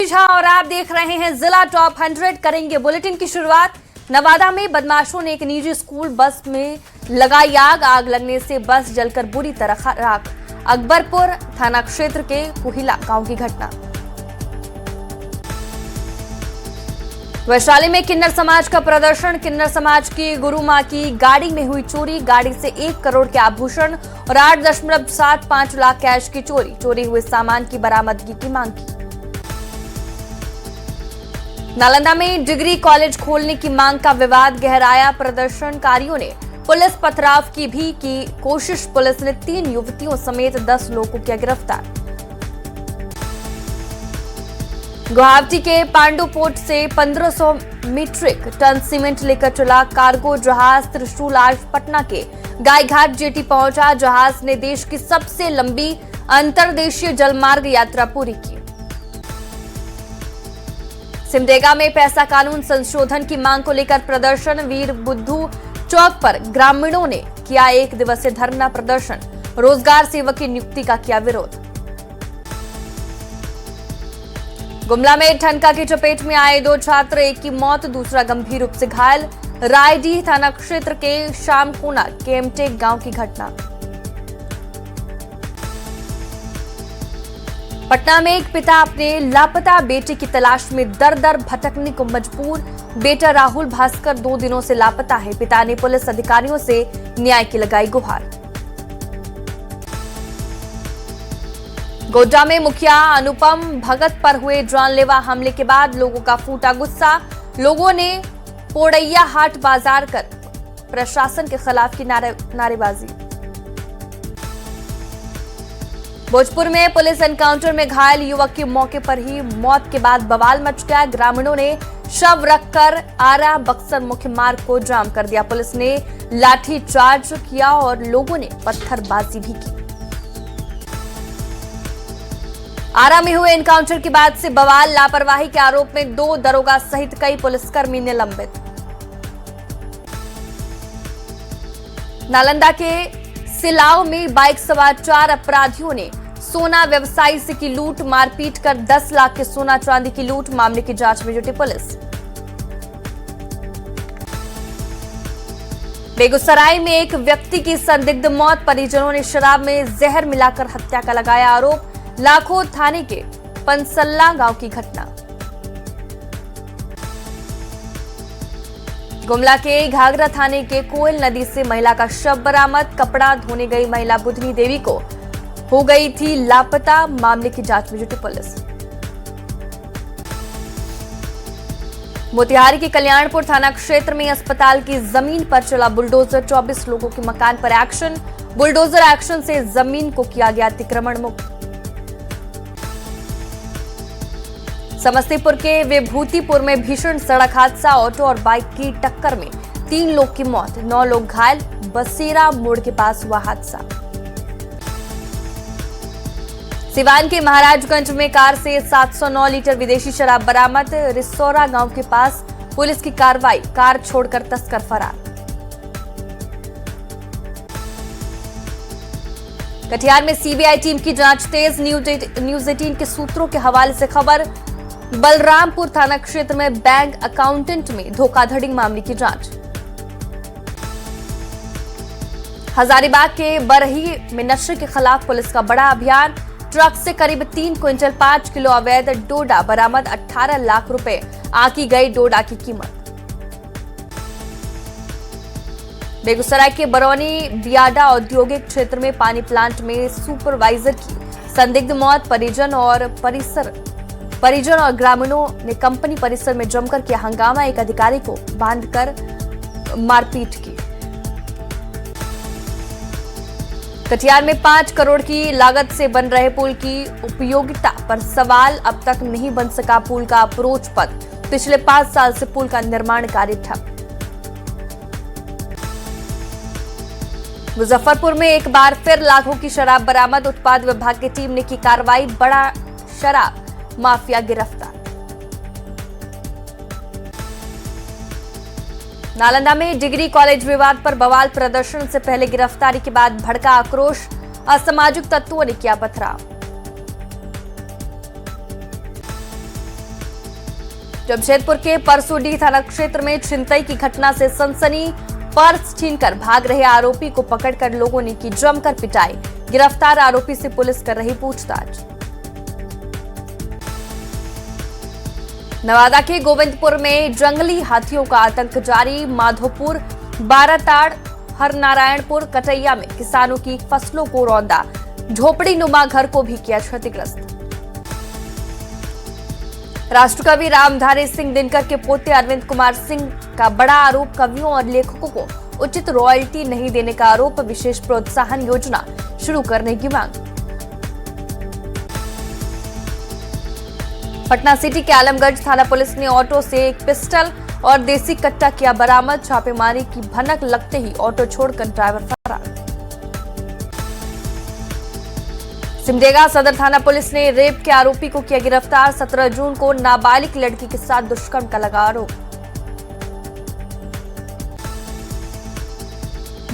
झा और आप देख रहे हैं जिला टॉप 100। करेंगे बुलेटिन की शुरुआत। नवादा में बदमाशों ने एक निजी स्कूल बस में लगाई आग। आग लगने से बस जलकर बुरी तरह राख। अकबरपुर थाना क्षेत्र के कुहिला गांव की घटना। वैशाली में किन्नर समाज का प्रदर्शन। किन्नर समाज की गुरु मां की गाड़ी में हुई चोरी। गाड़ी से 1 करोड़ के आभूषण और 8.75 लाख कैश की चोरी। चोरी हुए सामान की बरामदगी की मांग की। नालंदा में डिग्री कॉलेज खोलने की मांग का विवाद गहराया। प्रदर्शनकारियों ने पुलिस पथराव की भी की कोशिश। पुलिस ने 3 युवतियों समेत 10 लोगों को किया गिरफ्तार। गुवाहाटी के पांडु पोर्ट से 1500 मीट्रिक टन सीमेंट लेकर चला कार्गो जहाज त्रिशूल आज पटना के गायघाट जेटी पहुंचा। जहाज ने देश की सबसे लंबी अंतर्देशीय जलमार्ग यात्रा पूरी की। सिमडेगा में पैसा कानून संशोधन की मांग को लेकर प्रदर्शन। वीर बुद्धू चौक पर ग्रामीणों ने किया 1 दिवसीय धरना प्रदर्शन। रोजगार सेवक की नियुक्ति का किया विरोध। गुमला में ठनका की चपेट में आए 2 छात्र, एक की मौत दूसरा गंभीर रूप से घायल। रायडीह थाना क्षेत्र के शामकोना केमटेक गांव की घटना। पटना में एक पिता अपने लापता बेटे की तलाश में दर-दर भटकने को मजबूर। बेटा राहुल भास्कर 2 दिनों से लापता है। पिता ने पुलिस अधिकारियों से न्याय की लगाई गुहार। गोड्डा में मुखिया अनुपम भगत पर हुए जानलेवा हमले के बाद लोगों का फूटा गुस्सा। लोगों ने पोड़ैया हाट बाजार कर प्रशासन के खिलाफ की नारेबाजी। भोजपुर में पुलिस एनकाउंटर में घायल युवक की मौके पर ही मौत के बाद बवाल मच गया। ग्रामीणों ने शव रखकर आरा बक्सर मुख्य मार्ग को जाम कर दिया। पुलिस ने लाठी चार्ज किया और लोगों ने पत्थरबाजी भी की। आरा में हुए एनकाउंटर के बाद से बवाल। लापरवाही के आरोप में 2 दरोगा सहित कई पुलिसकर्मी निलंबित। नालंदा के सिलाव में बाइक सवार 4 अपराधियों ने सोना व्यवसायी से की लूट। मारपीट कर 10 लाख के सोना चांदी की लूट। मामले की जांच में जुटी पुलिस। बेगूसराय में एक व्यक्ति की संदिग्ध मौत। परिजनों ने शराब में जहर मिलाकर हत्या का लगाया आरोप। लाखों थाने के पंसल्ला गांव की घटना। गुमला के घाघरा थाने के कोयल नदी से महिला का शव बरामद। कपड़ा धोने गई महिला बुधनी देवी को हो गई थी लापता। मामले की जांच में जुटी पुलिस। मोतिहारी के कल्याणपुर थाना क्षेत्र में अस्पताल की जमीन पर चला बुलडोजर। 24 लोगों के मकान पर एक्शन। बुलडोजर एक्शन से जमीन को किया गया अतिक्रमण मुक्त। समस्तीपुर के विभूतिपुर में भीषण सड़क हादसा। ऑटो और बाइक की टक्कर में 3 लोग की मौत, 9 लोग घायल। बसेरा मोड़ के पास हुआ हादसा। सिवान के महाराजगंज में कार से 709 लीटर विदेशी शराब बरामद। रिसौरा गांव के पास पुलिस की कार्रवाई। कार छोड़कर तस्कर फरार। कटिहार में सीबीआई टीम की जांच तेज। न्यूज 18 के सूत्रों के हवाले से खबर। बलरामपुर थाना क्षेत्र में बैंक अकाउंटेंट में धोखाधड़ी मामले की जांच। हजारीबाग के बरही में नशे के खिलाफ पुलिस का बड़ा अभियान। ट्रक से करीब 3 क्विंटल 5 किलो अवैध डोडा बरामद। 18 लाख रुपए आंकी गई डोडा की कीमत। बेगूसराय के बरौनी बियाडा औद्योगिक क्षेत्र में पानी प्लांट में सुपरवाइजर की संदिग्ध मौत। परिजन और ग्रामीणों ने कंपनी परिसर में जमकर किया हंगामा। एक अधिकारी को बांधकर मारपीट की। कटिहार में 5 करोड़ की लागत से बन रहे पुल की उपयोगिता पर सवाल। अब तक नहीं बन सका पुल का अप्रोच पथ। पिछले 5 साल से पुल का निर्माण कार्य ठप। मुजफ्फरपुर में एक बार फिर लाखों की शराब बरामद। उत्पाद विभाग की टीम ने की कार्रवाई। बड़ा शराब माफिया गिरफ्तार। नालंदा में डिग्री कॉलेज विवाद पर बवाल। प्रदर्शन से पहले गिरफ्तारी के बाद भड़का आक्रोश। असामाजिक तत्वों ने किया पथराव। जमशेदपुर के परसोडी थाना क्षेत्र में छिनतई की घटना से सनसनी। पर्स छीनकर भाग रहे आरोपी को पकड़कर लोगों ने की जमकर पिटाई। गिरफ्तार आरोपी से पुलिस कर रही पूछताछ। नवादा के गोविंदपुर में जंगली हाथियों का आतंक जारी। माधोपुर, बाराताड़, हरनारायणपुर, कटैया में किसानों की फसलों को रौंदा। झोपड़ी नुमा घर को भी किया क्षतिग्रस्त। राष्ट्रकवि रामधारी सिंह दिनकर के पोते अरविंद कुमार सिंह का बड़ा आरोप। कवियों और लेखकों को उचित रॉयल्टी नहीं देने का आरोप। विशेष प्रोत्साहन योजना शुरू करने की मांग। पटना सिटी के आलमगंज थाना पुलिस ने ऑटो से एक पिस्टल और देसी कट्टा किया बरामद। छापेमारी की भनक लगते ही ऑटो छोड़कर ड्राइवर फरार। सिमडेगा सदर थाना पुलिस ने रेप के आरोपी को किया गिरफ्तार। 17 जून को नाबालिग लड़की के साथ दुष्कर्म का लगा आरोप।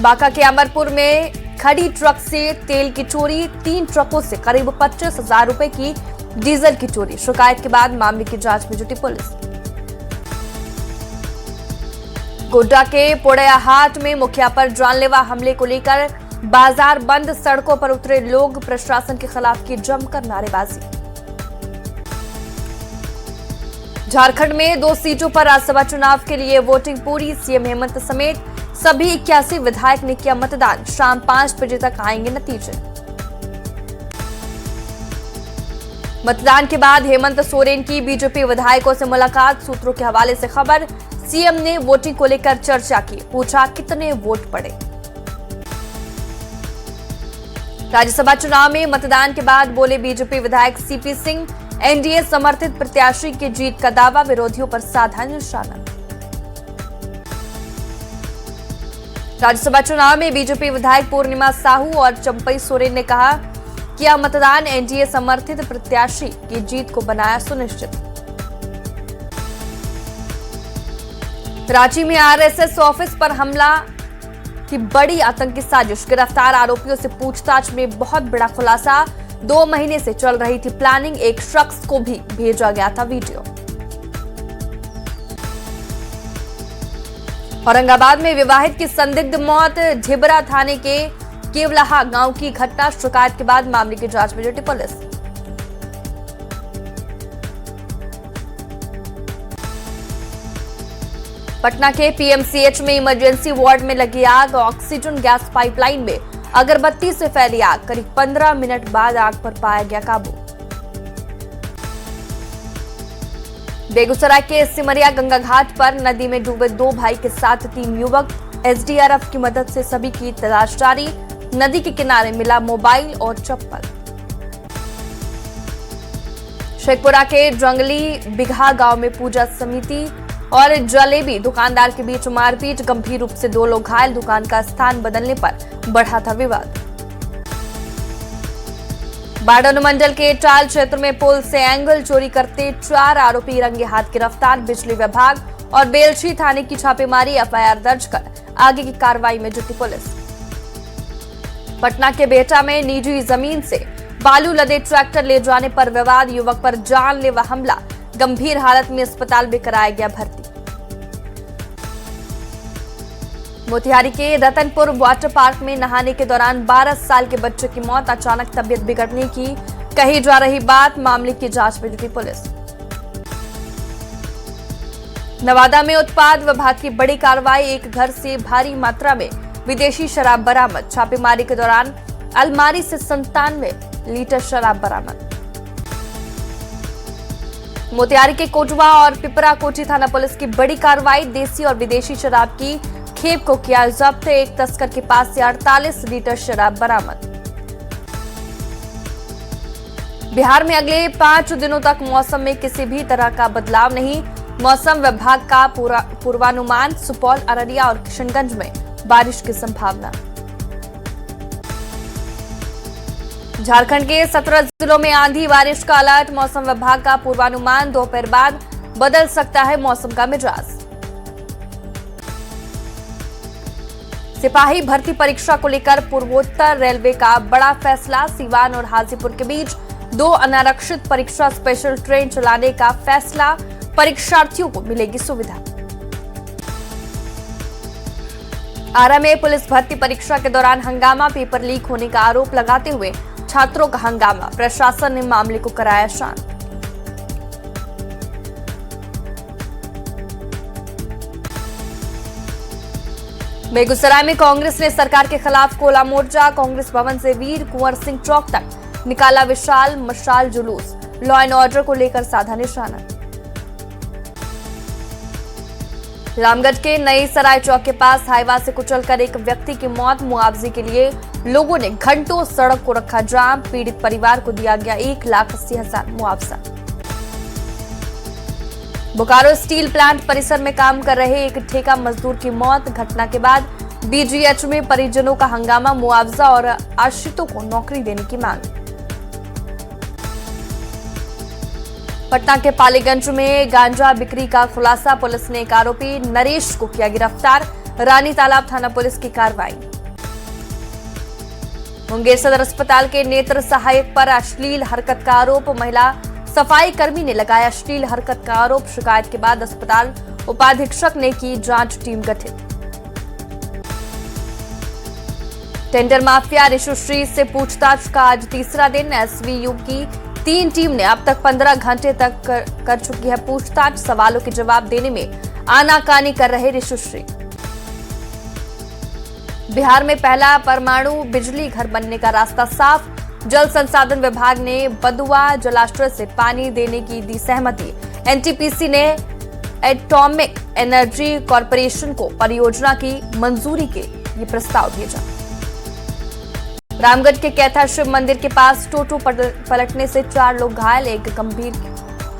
बांका के अमरपुर में खड़ी ट्रक से तेल की चोरी। 3 ट्रकों से करीब 25,000 रुपए की डीजल की चोरी। शिकायत के बाद मामले की जांच में जुटी पुलिस। गोड्डा के पोड़ैयाहाट में मुखिया पर जानलेवा हमले को लेकर बाजार बंद। सड़कों पर उतरे लोग। प्रशासन के खिलाफ की जमकर नारेबाजी। झारखंड में 2 सीटों पर राज्यसभा चुनाव के लिए वोटिंग पूरी। सीएम हेमंत समेत सभी 81 विधायक ने किया मतदान। शाम 5 बजे तक आएंगे नतीजे। मतदान के बाद हेमंत सोरेन की बीजेपी विधायकों से मुलाकात। सूत्रों के हवाले से खबर। सीएम ने वोटिंग को लेकर चर्चा की। पूछा कितने वोट पड़े। राज्यसभा चुनाव में मतदान के बाद बोले बीजेपी विधायक सीपी सिंह। एनडीए समर्थित प्रत्याशी की जीत का दावा। विरोधियों पर साधा निशाना। राज्यसभा चुनाव में बीजेपी विधायक पूर्णिमा साहू और चंपई सोरेन ने कहा कि यह मतदान एनडीए समर्थित प्रत्याशी की जीत को बनाया सुनिश्चित। रांची में आरएसएस ऑफिस पर हमला की बड़ी आतंकी साजिश। गिरफ्तार आरोपियों से पूछताछ में बहुत बड़ा खुलासा। 2 महीने से चल रही थी प्लानिंग। एक शख्स को भी भेजा गया था वीडियो। औरंगाबाद में विवाहित की संदिग्ध मौत। झिबरा थाने के केवलाहा गांव की घटना। शिकायत के बाद मामले की जांच में जुटी पुलिस। पटना के पीएमसीएच में इमरजेंसी वार्ड में लगी आग। ऑक्सीजन गैस पाइपलाइन में अगरबत्ती से फैली आग। करीब 15 मिनट बाद आग पर पाया गया काबू। बेगूसराय के सिमरिया गंगा घाट पर नदी में डूबे 2 भाई के साथ 3 युवक। एसडीआरएफ की मदद से सभी की तलाश जारी। नदी के किनारे मिला मोबाइल और चप्पल। शेखपुरा के जंगली बिघा गांव में पूजा समिति और जलेबी दुकानदार के बीच मारपीट। गंभीर रूप से 2 लोग घायल। दुकान का स्थान बदलने पर बढ़ा था विवाद। बाढ़ अनुमंडल के टाल क्षेत्र में पुल से एंगल चोरी करते 4 आरोपी रंगे हाथ गिरफ्तार। बिजली विभाग और बेलछी थाने की छापेमारी। एफआईआर दर्ज कर आगे की कार्रवाई में जुटी पुलिस। पटना के बेहटा में निजी जमीन से बालू लदे ट्रैक्टर ले जाने पर विवाद। युवक पर जानलेवा हमला। गंभीर हालत में अस्पताल में कराया गया भर्ती। मोतिहारी के रतनपुर वाटर पार्क में नहाने के दौरान 12 साल के बच्चे की मौत। अचानक तबीयत बिगड़ने की कही जा रही बात। मामले की जांच में जुटी पुलिस। नवादा में उत्पाद विभाग की बड़ी कार्रवाई। एक घर से भारी मात्रा में विदेशी शराब बरामद। छापेमारी के दौरान अलमारी से 97 लीटर शराब बरामद। मोतिहारी के कोटवा और पिपरा कोठी थाना पुलिस की बड़ी कार्रवाई। देसी और विदेशी शराब की खेप को किया जब्त। एक तस्कर के पास से 48 लीटर शराब बरामद। बिहार में अगले 5 दिनों तक मौसम में किसी भी तरह का बदलाव नहीं। मौसम विभाग का पूर्वानुमान। सुपौल, अररिया और किशनगंज में बारिश की संभावना। झारखंड के 17 जिलों में आंधी बारिश का अलर्ट। मौसम विभाग का पूर्वानुमान। दोपहर बाद बदल सकता है मौसम का मिजाज। सिपाही भर्ती परीक्षा को लेकर पूर्वोत्तर रेलवे का बड़ा फैसला। सीवान और हाजीपुर के बीच 2 अनारक्षित परीक्षा स्पेशल ट्रेन चलाने का फैसला। परीक्षार्थियों को मिलेगी सुविधा। आरा में पुलिस भर्ती परीक्षा के दौरान हंगामा, पेपर लीक होने का आरोप लगाते हुए छात्रों का हंगामा, प्रशासन ने मामले को कराया शांत। बेगूसराय में कांग्रेस ने सरकार के खिलाफ खोला मोर्चा। कांग्रेस भवन से वीर कुंवर सिंह चौक तक निकाला विशाल मशाल जुलूस, लॉ एंड ऑर्डर को लेकर साधा निशाना। रामगढ़ के नई सराय चौक के पास हाईवा से कुचलकर एक व्यक्ति की मौत, मुआवजे के लिए लोगों ने घंटों सड़क को रखा जाम। पीड़ित परिवार को दिया गया 1,80,000 मुआवजा। बोकारो स्टील प्लांट परिसर में काम कर रहे एक ठेका मजदूर की मौत, घटना के बाद बीजीएच में परिजनों का हंगामा, मुआवजा और आश्रितों को नौकरी देने की मांग। पटना के पालीगंज में गांजा बिक्री का खुलासा, पुलिस ने एक आरोपी नरेश को किया गिरफ्तार। रानी तालाब थाना पुलिस की कार्रवाई। मुंगेर सदर अस्पताल के नेत्र सहायक पर अश्लील हरकत का आरोप, महिला सफाई कर्मी ने लगाया अश्लील हरकत का आरोप। शिकायत के बाद अस्पताल उपाधीक्षक ने की जांच टीम गठित। टेंडर माफिया ऋषुश्री से पूछताछ का आज तीसरा दिन। एसवीयू की 3 टीम ने अब तक 15 घंटे तक कर चुकी है पूछताछ। सवालों के जवाब देने में आनाकानी कर रहे ऋषुश्री। बिहार में पहला परमाणु बिजली घर बनने का रास्ता साफ। जल संसाधन विभाग ने बदुआ जलाशय से पानी देने की दी सहमति। एनटीपीसी ने एटॉमिक एनर्जी कॉरपोरेशन को परियोजना की मंजूरी के ये प्रस्ताव भेजा। रामगढ़ के कैथा शिव मंदिर के पास टोटो पलटने से 4 लोग घायल, एक गंभीर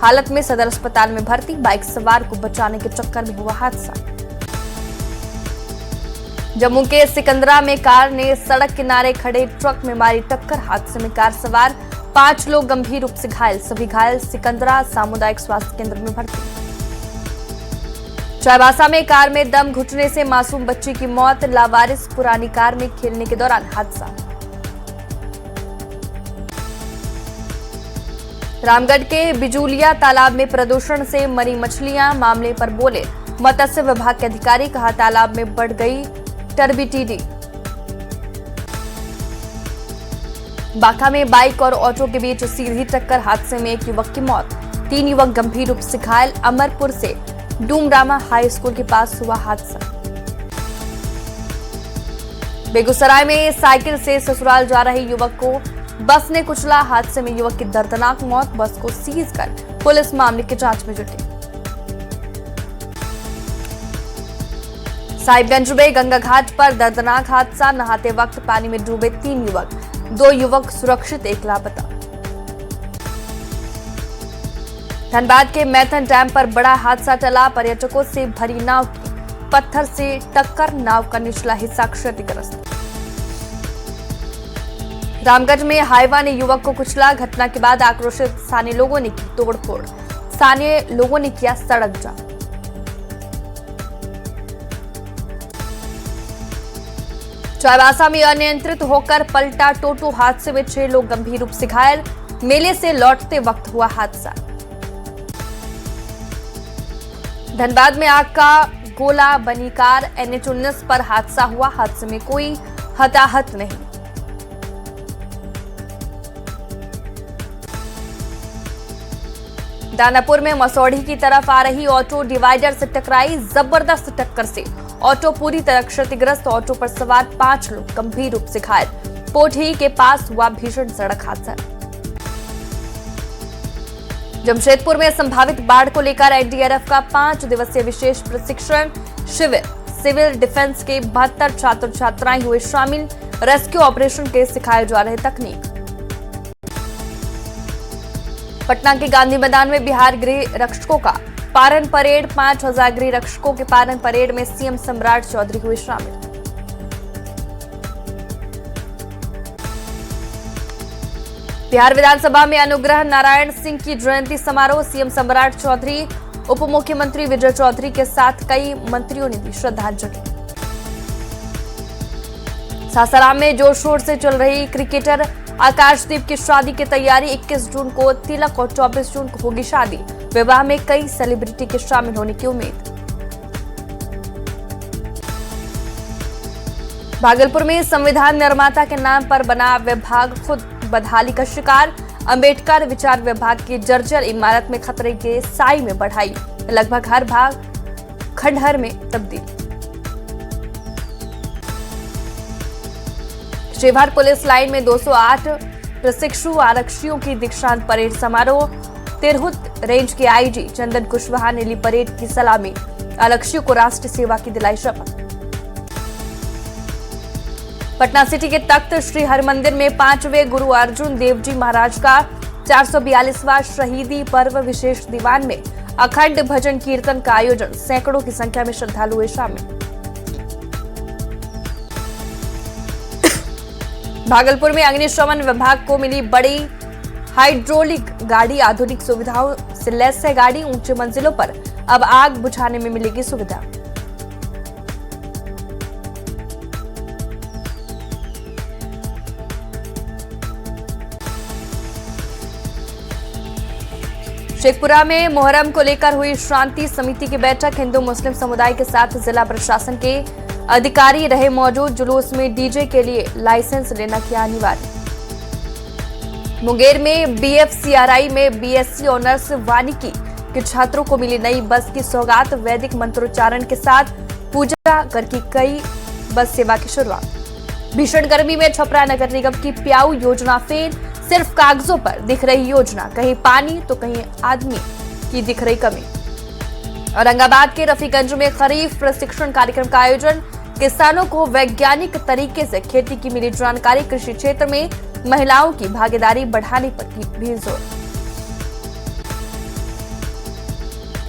हालत में सदर अस्पताल में भर्ती। बाइक सवार को बचाने के चक्कर में हुआ हादसा। जम्मू के सिकंदरा में कार ने सड़क किनारे खड़े ट्रक में मारी टक्कर, हादसे में कार सवार 5 लोग गंभीर रूप से घायल, सभी घायल सिकंदरा सामुदायिक स्वास्थ्य केंद्र में भर्ती। चाईबासा में कार में दम घुटने से मासूम बच्ची की मौत, लावारिस पुरानी कार में खेलने के दौरान हादसा। रामगढ़ के बिजुलिया तालाब में प्रदूषण से मरी मछलियां, मामले पर बोले मत्स्य विभाग के अधिकारी, कहा तालाब में बढ़ गई टर्बिडिटी। बांका में बाइक और ऑटो के बीच सीधी टक्कर, हादसे में एक युवक की मौत, 3 युवक गंभीर रूप से घायल। अमरपुर से डूमरामा हाई स्कूल के पास हुआ हादसा। बेगूसराय में साइकिल से ससुराल जा रहे युवक को बस ने कुचला, हादसे में युवक की दर्दनाक मौत। बस को सीज कर पुलिस मामले की जांच में जुटी। साहिबगंज में गंगा घाट पर दर्दनाक हादसा, नहाते वक्त पानी में डूबे 3 युवक, 2 युवक सुरक्षित, 1 लापता। धनबाद के मैथन डैम पर बड़ा हादसा टला, पर्यटकों से भरी नाव की पत्थर से टक्कर, नाव का निचला हिस्सा क्षतिग्रस्त। रामगढ़ में हाईवा ने युवक को कुचला, घटना के बाद आक्रोशित स्थानीय लोगों ने की तोड़फोड़, स्थानीय लोगों ने किया सड़क जाम। चाईबासा में अनियंत्रित होकर पलटा टोटो, हादसे में 6 लोग गंभीर रूप से घायल, मेले से लौटते वक्त हुआ हादसा। धनबाद में आग का गोला बनी कार, NH-19 पर हादसा हुआ, हादसे में कोई हताहत नहीं। दानापुर में मसौढ़ी की तरफ आ रही ऑटो डिवाइडर से टकराई, जबरदस्त टक्कर से ऑटो पूरी तरह क्षतिग्रस्त, ऑटो पर सवार 5 लोग गंभीर रूप से घायल। पोठी के पास हुआ भीषण सड़क हादसा। जमशेदपुर में संभावित बाढ़ को लेकर एनडीआरएफ का 5 दिवसीय विशेष प्रशिक्षण शिविर, सिविल डिफेंस के 72 छात्र छात्राएं हुए शामिल, रेस्क्यू ऑपरेशन के सिखाए जा रहे तकनीक। पटना के गांधी मैदान में बिहार गृह रक्षकों का पारण परेड, 5000 गृह रक्षकों के पारण परेड में सीएम सम्राट चौधरी हुए शामिल। बिहार विधानसभा में अनुग्रह नारायण सिंह की जयंती समारोह, सीएम सम्राट चौधरी, उप मुख्यमंत्री विजय चौधरी के साथ कई मंत्रियों ने दी श्रद्धांजलि। सासाराम में जोर शोर से चल रही क्रिकेटर आकाशदीप की शादी की तैयारी, 21 जून को तिलक और 24 जून को होगी शादी। विवाह में कई सेलिब्रिटी के शामिल होने की उम्मीद। भागलपुर में संविधान निर्माता के नाम पर बना विभाग खुद बदहाली का शिकार। अंबेडकर विचार विभाग की जर्जर इमारत में खतरे के साई में बढ़ाई, लगभग हर भाग खंडहर में तब्दील। शिवहर पुलिस लाइन में 208 प्रशिक्षु आरक्षियों की दीक्षांत परेड समारोह। तिरहुत रेंज के आईजी चंदन कुशवाहा ने ली परेड की सलामी, आरक्षियों को राष्ट्र सेवा की दिलाई शपथ। पटना सिटी के तख्त श्री हरमंदिर में 5वें गुरु अर्जुन देव जी महाराज का 442वां शहीदी पर्व विशेष दीवान में अखंड भजन कीर्तन का आयोजन, सैकड़ों की संख्या में श्रद्धालु हुए शामिल। भागलपुर में अग्निशमन विभाग को मिली बड़ी हाइड्रोलिक गाड़ी, आधुनिक सुविधाओं से लैस है गाड़ी। ऊंचे मंजिलों पर अब आग बुझाने में मिलेगी सुविधा। शेखपुरा में मोहर्रम को लेकर हुई शांति समिति की बैठक। हिंदू मुस्लिम समुदाय के साथ जिला प्रशासन के अधिकारी रहे मौजूद। जुलूस में डीजे के लिए लाइसेंस लेना किया अनिवार्य। मुंगेर में बीएफसीआरआई में बीएससी ऑनर्स वानिकी के छात्रों को मिली नई बस की सौगात। वैदिक मंत्रोच्चारण के साथ पूजा करके कई बस सेवा की शुरुआत। भीषण गर्मी में छपरा नगर निगम की प्याऊ योजना फेल, सिर्फ कागजों पर दिख रही योजना, कहीं पानी तो कहीं आदमी की दिख रही कमी। औरंगाबाद के रफीगंज में खरीफ प्रशिक्षण कार्यक्रम का आयोजन। किसानों को वैज्ञानिक तरीके से खेती की मिली जानकारी। कृषि क्षेत्र में महिलाओं की भागीदारी बढ़ाने पर भी जोर।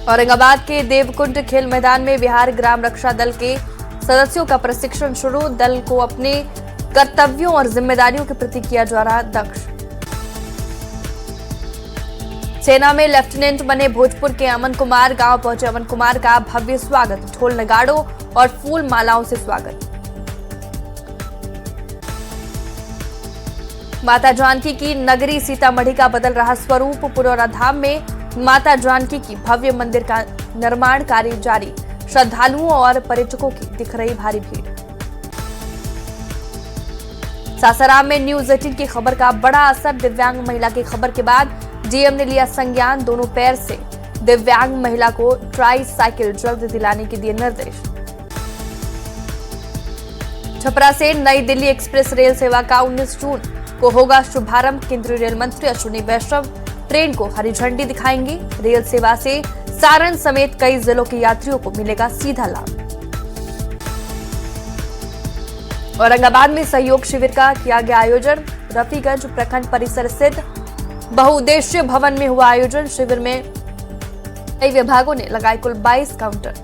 औरंगाबाद के देवकुंड खेल मैदान में बिहार ग्राम रक्षा दल के सदस्यों का प्रशिक्षण शुरू। दल को अपने कर्तव्यों और जिम्मेदारियों के प्रति किया जा रहा दक्ष। सेना में लेफ्टिनेंट बने भोजपुर के अमन कुमार। गांव पहुंचे अमन कुमार का भव्य स्वागत, ढोल नगाड़ों और फूल मालाओं से स्वागत। माता जानकी की नगरी सीतामढ़ी का बदल रहा स्वरूप। पुरौरा धाम में माता जानकी की भव्य मंदिर का निर्माण कार्य जारी। श्रद्धालुओं और पर्यटकों की दिख रही भारी भीड़। सासाराम में न्यूज 18 की खबर का बड़ा असर। दिव्यांग महिला की खबर के बाद डीएम ने लिया संज्ञान। दोनों पैर से दिव्यांग महिला को ट्राई साइकिल जल्द दिलाने के दिए निर्देश। छपरा से नई दिल्ली एक्सप्रेस रेल सेवा का 19 जून को होगा शुभारंभ। केंद्रीय रेल मंत्री अश्विनी वैष्णव ट्रेन को हरी झंडी दिखाएंगे। रेल सेवा से सारण समेत कई जिलों के यात्रियों को मिलेगा सीधा लाभ। औरंगाबाद में सहयोग शिविर का किया गया आयोजन। रफीगंज प्रखंड परिसर स्थित बहुउद्देशीय भवन में हुआ आयोजन। शिविर में कई विभागों ने लगाए कुल 22 काउंटर।